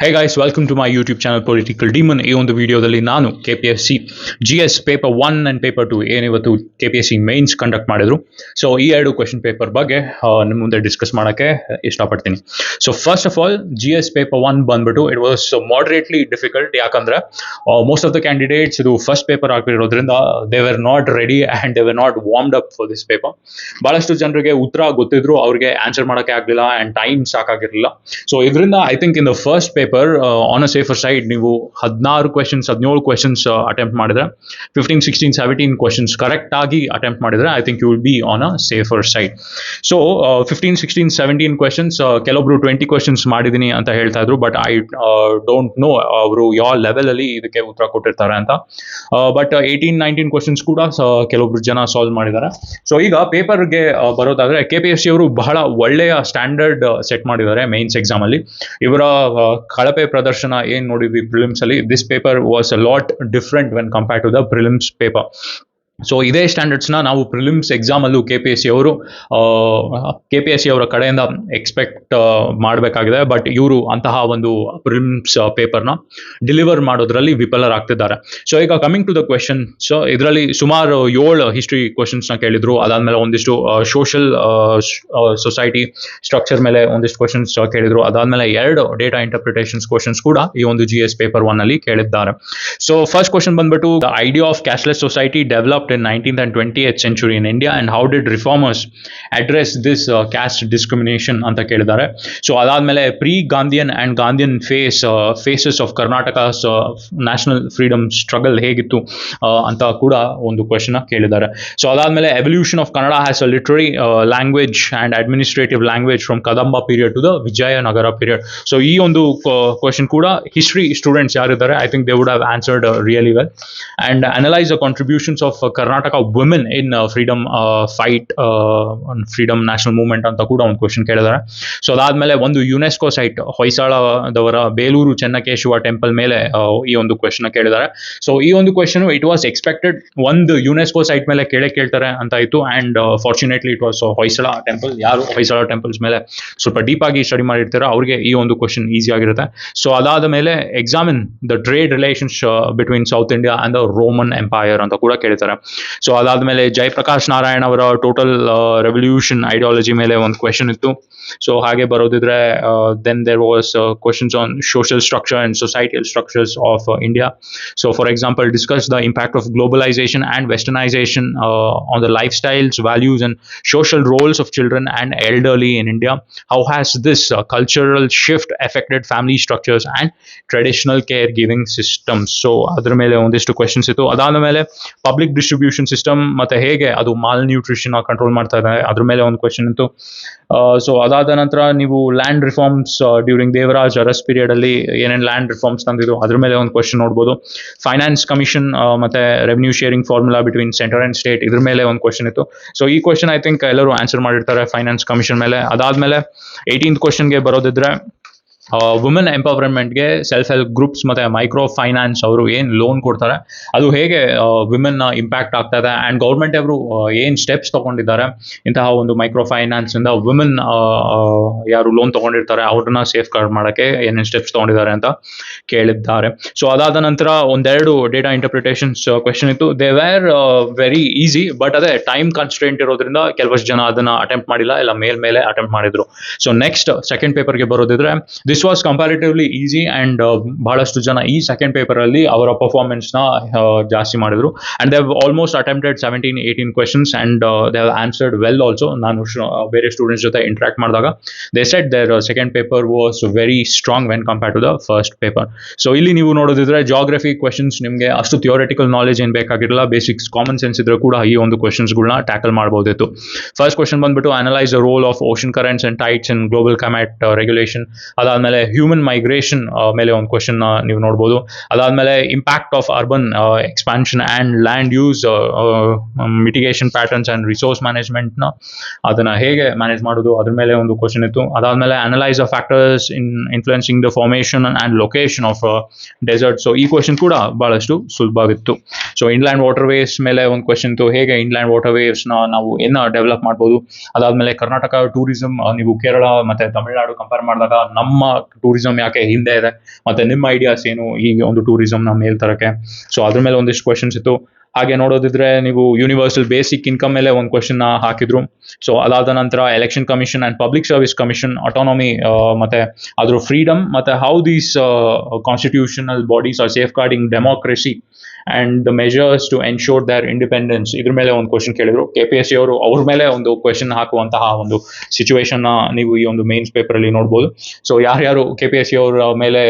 Hey guys, welcome to my YouTube channel Political Demon. ಈ ಒಂದು ವಿಡಿಯೋದಲ್ಲಿ ನಾನು KPSC GS paper 1 and paper 2 ಏನಿವತ್ತು KPSC ಮೇನ್ಸ್ ಕಂಡಕ್ಟ್ ಮಾಡಿದ್ರು. ಸೊ ಈ ಎರಡು ಕ್ವೆಶನ್ ಪೇಪರ್ ಬಗ್ಗೆ ನಿಮ್ಮ ಮುಂದೆ ಡಿಸ್ಕಸ್ ಮಾಡೋಕ್ಕೆ ಇಷ್ಟಪಡ್ತೀನಿ. So first of all GS paper 1 ಬಂದ್ಬಿಟ್ಟು ಇಟ್ ವಾಸ್ ಮಾಡ್ರೇಟ್ಲಿ ಡಿಫಿಕಲ್ಟ್. ಯಾಕಂದ್ರೆ ಮೋಸ್ಟ್ ಆಫ್ ದ ಕ್ಯಾಂಡಿಡೇಟ್ಸ್ ಇದು ಫಸ್ಟ್ ಪೇಪರ್ ಆಗಿರೋದ್ರಿಂದ they were not ready and they were not warmed up for this paper. ಭಾಳಷ್ಟು ಜನರಿಗೆ ಉತ್ತರ ಗೊತ್ತಿದ್ರು, ಅವ್ರಿಗೆ ಆನ್ಸರ್ ಮಾಡೋಕ್ಕೆ ಆಗಲಿಲ್ಲ ಆ್ಯಂಡ್ ಟೈಮ್ ಸಾಕಾಗಿರಲಿಲ್ಲ. ಸೊ ಇದರಿಂದ I think in the first paper on a safer side ನೀವು 17 ಕ್ವೆಶನ್ಸ್ ಅಟೆಂಪ್ಟ್ ಮಾಡಿದ್ರೆ 15, 16, 17 ಕ್ವೆಶನ್ಸ್ ಕರೆಕ್ಟ್ ಆಗಿ ಅಟೆಂಪ್ಟ್ ಮಾಡಿದ್ರೆ I think you will be on a safer side. So 15, 16, 17 questions, ಕೆಲವೊಬ್ರು 20 ಕ್ವೆಶನ್ಸ್ ಮಾಡಿದ್ದೀನಿ ಅಂತ ಹೇಳ್ತಾ ಇದ್ರು, ಬಟ್ ಐ ಡೋಂಟ್ ನೋ ಅವರು ಯಾವ ಲೆವೆಲಲ್ಲಿ ಇದಕ್ಕೆ ಉತ್ತರ ಕೊಟ್ಟಿರ್ತಾರೆ ಅಂತ. ಬಟ್ 18, 19 ಕ್ವೆಶನ್ಸ್ ಕೂಡ ಕೆಲವೊಬ್ರು ಜನ ಸಾಲ್ವ್ ಮಾಡಿದ್ದಾರೆ. ಸೊ ಈಗ ಪೇಪರ್ಗೆ ಬರೋದಾದ್ರೆ KPSC ಅವರು ಬಹಳ ಒಳ್ಳೆಯ ಸ್ಟ್ಯಾಂಡರ್ಡ್ ಸೆಟ್ ಮಾಡಿದ್ದಾರೆ ಮೇನ್ಸ್ ಎಕ್ಸಾಮ್ ಅಲ್ಲಿ. ಇವರ ಕಳಪೆ ಪ್ರದರ್ಶನ ಏನ್ ನೋಡಿದ್ವಿ ಪ್ರಿಲಿಮ್ಸ್ ಅಲ್ಲಿ, this paper was a lot different when compared to the prelims paper. So ಇದೇ ಸ್ಟ್ಯಾಂಡರ್ಡ್ಸ್ನ ನಾವು ಪ್ರಿಲಿಮ್ಸ್ ಎಕ್ಸಾಮಲ್ಲೂ KPSC ಅವರ ಕಡೆಯಿಂದ ಎಕ್ಸ್ಪೆಕ್ಟ್ ಮಾಡಬೇಕಾಗಿದೆ. ಬಟ್ ಇವರು ಅಂತಹ ಒಂದು ಪ್ರಿಲಿಮ್ಸ್ ಪೇಪರ್ನ ಡಿಲಿವರ್ ಮಾಡೋದ್ರಲ್ಲಿ ವಿಫಲರಾಗ್ತಿದ್ದಾರೆ. ಸೊ ಈಗ coming to the question, so ಇದರಲ್ಲಿ ಸುಮಾರು 7 ಹಿಸ್ಟ್ರಿ ಕ್ವೆಶನ್ಸ್ನ ಕೇಳಿದ್ರು. ಅದಾದಮೇಲೆ ಒಂದಿಷ್ಟು ಸೋಷಲ್ ಸೊಸೈಟಿ ಸ್ಟ್ರಕ್ಚರ್ ಮೇಲೆ ಒಂದಿಷ್ಟು ಕ್ವೆಶನ್ಸ್ ಕೇಳಿದ್ರು. ಅದಾದಮೇಲೆ 2 ಡೇಟಾ ಇಂಟರ್ಪ್ರಿಟೇಷನ್ಸ್ ಕ್ವೆಶನ್ಸ್ ಕೂಡ ಈ ಒಂದು GS ಪೇಪರ್ 1 ಅಲ್ಲಿ ಕೇಳಿದ್ದಾರೆ. ಸೊ ಫಸ್ಟ್ ಕ್ವೆಶನ್ ಬಂದ್ಬಿಟ್ಟು the idea of cashless society developed in 19th and 20th century in India and how did reformers address this caste discrimination ಅಂತ ಕೇಳಿದ್ದಾರೆ. ಸೊ ಅದಾದಮೇಲೆ pre Gandhian and Gandhian phases of Karnataka's national freedom struggle ಹೇಗಿತ್ತು ಅಂತ ಕೂಡ ಒಂದು question ಕೇಳಿದ್ದಾರೆ. So ಅದಾದಮೇಲೆ evolution of Kannada has a literary language and administrative language from Kadamba period to the Vijayanagara period. So ಈ ಒಂದು ಕ್ವೆಶನ್ ಕೂಡ ಹಿಸ್ಟ್ರಿ ಸ್ಟೂಡೆಂಟ್ಸ್ ಯಾರಿದ್ದಾರೆ I think they would have answered really well. And analyse the contributions of Karnataka women in freedom fight, freedom national movement ಅಂತ ಕೂಡ ಒಂದು question ಕೇಳಿದ್ದಾರೆ. So ಅದಾದ್ಮೇಲೆ ಒಂದು ಯುನೆಸ್ಕೋ ಸೈಟ್ ಹೊಯ್ಸಳದವರ ಬೇಲೂರು ಚೆನ್ನಕೇಶವ ಟೆಂಪಲ್ ಮೇಲೆ ಈ ಒಂದು ಕ್ವೆಶನ್ ಕೇಳಿದ್ದಾರೆ. ಸೊ ಈ ಒಂದು ಕ್ವೆಶನ್ ಇಟ್ ವಾಸ್ ಎಕ್ಸ್ಪೆಕ್ಟೆಡ್ ಒಂದು ಯುನೆಸ್ಕೋ ಸೈಟ್ ಮೇಲೆ ಕೇಳ್ತಾರೆ ಅಂತ ಇತ್ತು. And fortunately it was Hoysala temple. ಯಾರು ಹೊಯ್ಸಳ ಟೆಂಪಲ್ಸ್ ಮೇಲೆ ಸ್ವಲ್ಪ ಡೀಪ್ ಆಗಿ ಸ್ಟಡಿ ಮಾಡಿರ್ತಾರೋ ಅವ್ರಿಗೆ ಈ ಒಂದು ಕ್ವೆಶನ್ ಈಸಿ ಆಗಿರುತ್ತೆ. ಸೊ ಅದಾದ ಮೇಲೆ examine the trade relations between south India and the Roman empire ಅಂತ ಕೂಡ ಕೇಳ್ತಾರೆ. ಸೊ ಅದಾದ್ಮೇಲೆ ಜಯಪ್ರಕಾಶ್ ನಾರಾಯಣ್ ಅವರ ಟೋಟಲ್ ರೆವಲ್ಯೂಷನ್ ಐಡಿಯಾಲಜಿ ಮೇಲೆ ಒಂದು ಕ್ವೆಶನ್ ಇತ್ತು. ಸೊ ಹಾಗೆ ಬರೋದಿದ್ರೆ then there was questions on social structure and societal structures of India. So for example discuss the impact of globalisation and westernisation on the lifestyles, values and social roles of children and elderly in India. How has this cultural shift affected family structures and traditional caregiving systems. So ಅದ್ರ ಮೇಲೆ ಒಂದಿಷ್ಟು questions ಇತ್ತು. ಅದಾದ ಮೇಲೆ public distribution system ಮತ್ತೆ ಹೇಗೆ ಅದು mall nutrition control ಮಾಡ್ತಾ ಇದೆ ಅದ್ರ ಮೇಲೆ ಒಂದು ಕ್ವೆಶನ್ ಇತ್ತು. ಸೊ ಅದಾದ ನಂತರ ನೀವು land reforms during Devaraj Urs period ಅಲ್ಲಿ ಏನೇನು ಲ್ಯಾಂಡ್ ರಿಫಾರ್ಮ್ಸ್ ತಂದಿದ್ದು ಅದ್ರ ಮೇಲೆ ಒಂದು ಕ್ವೆಶನ್ ನೋಡ್ಬೋದು. ಫೈನಾನ್ಸ್ ಕಮಿಷನ್ ಮತ್ತೆ revenue sharing formula between centre and state ಇದ್ರ ಮೇಲೆ ಒಂದು ಕ್ವೆಶನ್ ಇತ್ತು. ಸೊ ಈ ಕ್ವೆಶನ್ ಐ ಥಿಂಕ್ ಎಲ್ಲರೂ ಆನ್ಸರ್ ಮಾಡಿರ್ತಾರೆ ಫೈನಾನ್ಸ್ ಕಮಿಷನ್ ಮೇಲೆ. ಅದಾದ್ಮೇಲೆ 18th ಕ್ವೆಶನ್ಗೆ ಬರೋದಿದ್ರೆ ವುಮೆನ್ ಎಂಪವರ್ಮೆಂಟ್ಗೆ ಸೆಲ್ಫ್ ಹೆಲ್ಪ್ ಗ್ರೂಪ್ಸ್ ಮತ್ತು ಮೈಕ್ರೋ ಫೈನಾನ್ಸ್ ಅವರು ಏನು ಲೋನ್ ಕೊಡ್ತಾರೆ ಅದು ಹೇಗೆ ವಿಮೆನ್ನ ಇಂಪ್ಯಾಕ್ಟ್ ಆಗ್ತಾ ಇದೆ ಆ್ಯಂಡ್ ಗೌರ್ಮೆಂಟ್ ಅವರು ಏನು ಸ್ಟೆಪ್ಸ್ ತೊಗೊಂಡಿದ್ದಾರೆ ಇಂತಹ ಒಂದು ಮೈಕ್ರೋ ಫೈನಾನ್ಸಿಂದ ವುಮೆನ್ ಯಾರು ಲೋನ್ ತೊಗೊಂಡಿರ್ತಾರೆ ಅವ್ರನ್ನ ಸೇಫ್ ಗಾರ್ಡ್ ಮಾಡೋಕ್ಕೆ ಏನೇನು ಸ್ಟೆಪ್ಸ್ ತೊಗೊಂಡಿದ್ದಾರೆ ಅಂತ ಕೇಳಿದ್ದಾರೆ. ಸೊ ಅದಾದ ನಂತರ ಒಂದೆರಡು ಡೇಟಾ ಇಂಟರ್ಪ್ರಿಟೇಷನ್ಸ್ ಕ್ವೆಶನ್ ಇತ್ತು. They were very easy, but ಅದೇ ಟೈಮ್ ಕನ್ಸ್ಟ್ರೆಂಟ್ ಇರೋದ್ರಿಂದ ಕೆಲವಷ್ಟು ಜನ ಅದನ್ನು ಅಟೆಂಪ್ಟ್ ಮಾಡಿಲ್ಲ, ಇಲ್ಲ ಮೇಲೆ ಅಟೆಂಪ್ಟ್ ಮಾಡಿದ್ರು. ಸೊ ನೆಕ್ಸ್ಟ್ ಸೆಕೆಂಡ್ ಪೇಪರ್ಗೆ ಬರೋದಿದ್ರೆ this was comparatively easy and ಬಹಳಷ್ಟು ಜನ ಈ ಸೆಕೆಂಡ್ ಪೇಪರಲ್ಲಿ ಅವರ ಪರ್ಫಾರ್ಮೆನ್ಸ್ನ ಜಾಸ್ತಿ ಮಾಡಿದ್ರು. And they have almost attempted 17, 18 questions and they have answered well also. ನಾನು ಬೇರೆ ಸ್ಟೂಡೆಂಟ್ಸ್ ಜೊತೆ ಇಂಟ್ರಾಕ್ಟ್ ಮಾಡಿದಾಗ they said their second paper was very strong when compared to the first paper. So ಇಲ್ಲಿ ನೀವು ನೋಡೋದಿದ್ರೆ ಜಾಗ್ರಫಿ ಕ್ವೆಶನ್ಸ್ ನಿಮಗೆ ಅಷ್ಟು theoretical knowledge ಏನು ಬೇಕಾಗಿರಲಿಲ್ಲ, basics common sense ಇದ್ರೂ ಕೂಡ ಈ ಒಂದು ಕ್ವೆಶನ್ಸ್ಗಳನ್ನ ಟ್ಯಾಕಲ್ ಮಾಡ್ಬೋದಿತ್ತು. ಫಸ್ಟ್ ಕ್ವೆಶನ್ ಬಂದ್ಬಿಟ್ಟು analyse the role of ocean currents and tides in global climate regulation. ಅದಾದ್ಮೇಲೆ ಹ್ಯೂಮನ್ ಮೈಗ್ರೇಷನ್ ಮೇಲೆ ಒಂದು ಕ್ವೆಶನ್ ನೀವು ನೋಡ್ಬೋದು. ಅದಾದ್ಮೇಲೆ impact of urban expansion and land use mitigation patterns and resource ಮ್ಯಾನೇಜ್ಮೆಂಟ್ನ ಅದನ್ನು ಹೇಗೆ ಮ್ಯಾನೇಜ್ ಮಾಡೋದು ಅದ್ರ ಮೇಲೆ ಒಂದು ಕ್ವೆಶನ್ ಇತ್ತು. ಅದಾದ್ಮೇಲೆ analyse the factors influencing the formation and location of desert. So ಈ ಕ್ವೆಶನ್ ಕೂಡ ಬಹಳಷ್ಟು ಸುಲಭವಿತ್ತು. ಸೊ ಇನ್ಲ್ಯಾಂಡ್ ವಾಟರ್ ವೇಸ್ ಮೇಲೆ ಒಂದು ಕ್ವೆಶನ್ ಇತ್ತು, ಹೇಗೆ ಇನ್ಲ್ಯಾಂಡ್ ವಾಟರ್ ವೇಸ್ನ ನಾವು ಏನು ಡೆವಲಪ್ ಮಾಡ್ಬೋದು. ಅದಾದ್ಮೇಲೆ ಕರ್ನಾಟಕ ಟೂರಿಸಂ, ನೀವು ಕೇರಳ ಮತ್ತು ತಮಿಳುನಾಡು ಕಂಪೇರ್ ಮಾಡಿದಾಗ ನಮ್ಮ ಟೂರಿಸಂ ಯಾಕೆ ಹಿಂದೆ ಇದೆ, ಮತ್ತೆ ನಿಮ್ಮ ಐಡಿಯಾಸ್ ಏನು ಈ ಒಂದು ಟೂರಿಸಂನ ಮೇಲ್ ತರಕ್ಕೆ. ಸೊ ಅದ್ರ ಮೇಲೆ ಒಂದಿಷ್ಟು ಕ್ವೆಶನ್ಸ್ ಇತ್ತು. ಹಾಗೆ ನೋಡೋದಿದ್ರೆ ನೀವು ಯೂನಿವರ್ಸಲ್ ಬೇಸಿಕ್ ಇನ್ಕಮ್ ಮೇಲೆ ಒಂದು ಕ್ವೆಶನ್ ಹಾಕಿದ್ರು. ಸೊ ಅದಾದ ನಂತರ election commission and public service commission autonomy, ಮತ್ತೆ ಅದ್ರ ಫ್ರೀಡಮ್, ಮತ್ತೆ how these constitutional bodies are safeguarding democracy and the measures to ensure their independence, ಇದ್ರ ಮೇಲೆ ಒಂದು ಕ್ವೆಶನ್ ಕೇಳಿದ್ರು. KPSC ಅವರು ಅವ್ರ ಮೇಲೆ ಒಂದು ಕ್ವೆಶನ್ ಹಾಕುವಂತಹ ಒಂದು ಸಿಚುವೇಶನ್ ನೀವು ಈ ಒಂದು ಮೇನ್ಸ್ ಪೇಪರ್ ಅಲ್ಲಿ ನೋಡ್ಬೋದು. ಸೊ ಯಾರ್ಯಾರು KPSC ಅವರ ಮೇಲೆ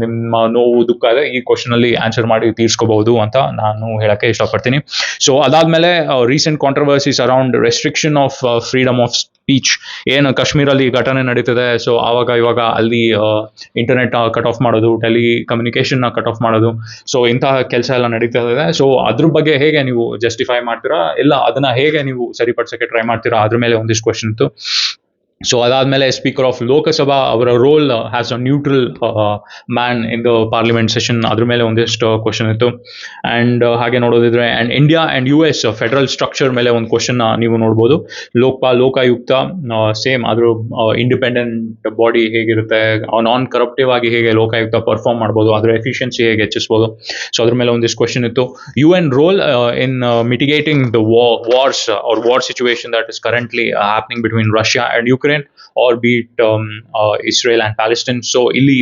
ನಿಮ್ಮ ನೋವು ದುಃಖ ಇದೆ, ಈ ಕ್ವೆಶನ್ ಅಲ್ಲಿ ಆನ್ಸರ್ ಮಾಡಿ ತೀರ್ಸ್ಕೋಬಹುದು ಅಂತ ನಾನು ಹೇಳಕ್ಕೆ ಇಷ್ಟಪಡ್ತೀನಿ. ಸೊ ಅದಾದ್ಮೇಲೆ recent controversies around restriction of freedom of speech, ಏನು ಕಾಶ್ಮೀರಲ್ಲಿ ಘಟನೆ ನಡೀತದೆ. ಸೊ ಇವಾಗ ಅಲ್ಲಿ ಇಂಟರ್ನೆಟ್ ಕಟ್ ಆಫ್ ಮಾಡೋದು, ಟೆಲಿಕಮ್ಯುನಿಕೇಶನ್ ಕಟ್ ಆಫ್ ಮಾಡೋದು, ಸೊ ಇಂತಹ ಕೆಲಸ ಎಲ್ಲ ನಡೀತಾ ಇದೆ. ಸೊ ಅದ್ರ ಬಗ್ಗೆ ಹೇಗೆ ನೀವು ಜಸ್ಟಿಫೈ ಮಾಡ್ತೀರಾ, ಇಲ್ಲ ಅದನ್ನ ಹೇಗೆ ನೀವು ಸರಿಪಡಿಸಕ್ಕೆ ಟ್ರೈ ಮಾಡ್ತೀರಾ, ಅದ್ರ ಮೇಲೆ ಒಂದಿಷ್ಟು ಕ್ವೆಶನ್ ಇತ್ತು. ಸೊ ಅದಾದ್ಮೇಲೆ ಸ್ಪೀಕರ್ ಆಫ್ ಲೋಕಸಭಾ ಅವರ role has a neutral man in the parliament session, ಅದ್ರ ಮೇಲೆ ಒಂದಿಷ್ಟು ಕ್ವೆಶನ್ ಇತ್ತು. ಅಂಡ್ ಹಾಗೆ ನೋಡೋದಿದ್ರೆ and India and US federal structure ಮೇಲೆ ಒಂದು ಕ್ವೆಶನ್ ನೀವು ನೋಡ್ಬೋದು. ಲೋಕಾಯುಕ್ತ ಸೇಮ್ ಅದ್ರ ಇಂಡಿಪೆಂಡೆಂಟ್ ಬಾಡಿ ಹೇಗಿರುತ್ತೆ, ನಾನ್ ಕರಪ್ಟಿವ್ ಆಗಿ ಹೇಗೆ ಲೋಕಾಯುಕ್ತ ಪರ್ಫಾರ್ಮ್ ಮಾಡ್ಬೋದು, ಅದ್ರ ಎಫಿಷಿಯನ್ಸಿ ಹೇಗೆ ಹೆಚ್ಚಿಸ್ಬೋದು. ಸೊ ಅದ್ರ ಮೇಲೆ ಒಂದಿಷ್ಟು ಕ್ವೆಶನ್ ಇತ್ತು. UN role in mitigating the wars or war situation that is currently happening between Russia and Ukraine or be it Israel and Palestine. So ಇಲ್ಲಿ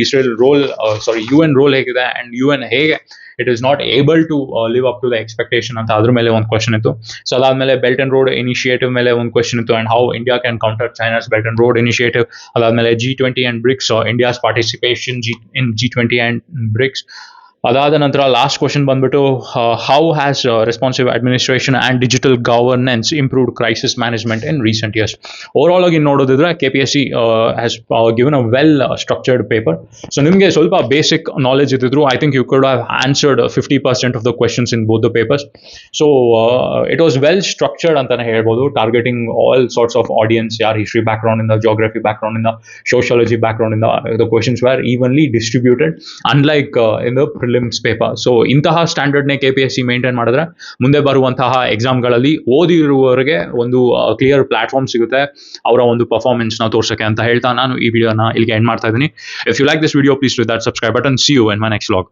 UN ರೋಲ್ ಹೇಗಿದೆ and UN ಹೇಗೆ it is not able to live up to the expectation ಅಂತ ಅದ್ರ ಮೇಲೆ ಒಂದು question ಇತ್ತು. So ಅದಾದ್ಮೇಲೆ belt and road initiative ಮೇಲೆ ಒಂದು ಕ್ವೆಶನ್ ಇತ್ತು and how India can counter China's Belt and Road Initiative. ಅದಾದ್ಮೇಲೆ G20 and BRICS, India's participation in G20 and BRICS. ಅದಾದ ನಂತರ ಲಾಸ್ಟ್ ಕ್ವೆಶನ್ ಬಂದ್ಬಿಟ್ಟು how has responsive administration and digital governance improved crisis management in recent years. Overall ಆಗಿ ನೋಡೋದಿದ್ರೆ KPSC has given a well structured paper. So ನಿಮಗೆ ಸ್ವಲ್ಪ basic knowledge ಇದ್ದಿದ್ರು, I think you could have answered 50% of the questions in both the papers. So it was well structured ಅಂತಾನೆ ಹೇಳ್ಬೋದು, targeting all sorts of audiences, ಯಾರು history back ground ಇಂದ, geography back ground ಇಂದ, sociology back ground ಇಂದ. The questions were evenly distributed unlike in the prelims paper. So ಇಂತಹ ಸ್ಟ್ಯಾಂಡರ್ಡ್ನೇ KPSC maintain ಮಾಡಿದ್ರೆ ಮುಂದೆ ಬರುವಂತಹ ಎಕ್ಸಾಮ್ಗಳಲ್ಲಿ ಓದಿರುವವರಿಗೆ ಒಂದು ಕ್ಲಿಯರ್ ಪ್ಲಾಟ್ಫಾರ್ಮ್ ಸಿಗುತ್ತೆ ಅವರ ಒಂದು ಪರ್ಫಾರ್ಮೆನ್ಸ್ ನ ತೋರ್ಸಕ್ಕೆ ಅಂತ ಹೇಳ್ತಾ ನಾನು ಈ ವಿಡಿಯೋನ ಇಲ್ಲಿಗೆ ಎಂಡ್ ಮಾಡ್ತಾ ಇದ್ದೀನಿ. If you like this video, please do that subscribe button. See you in my next vlog.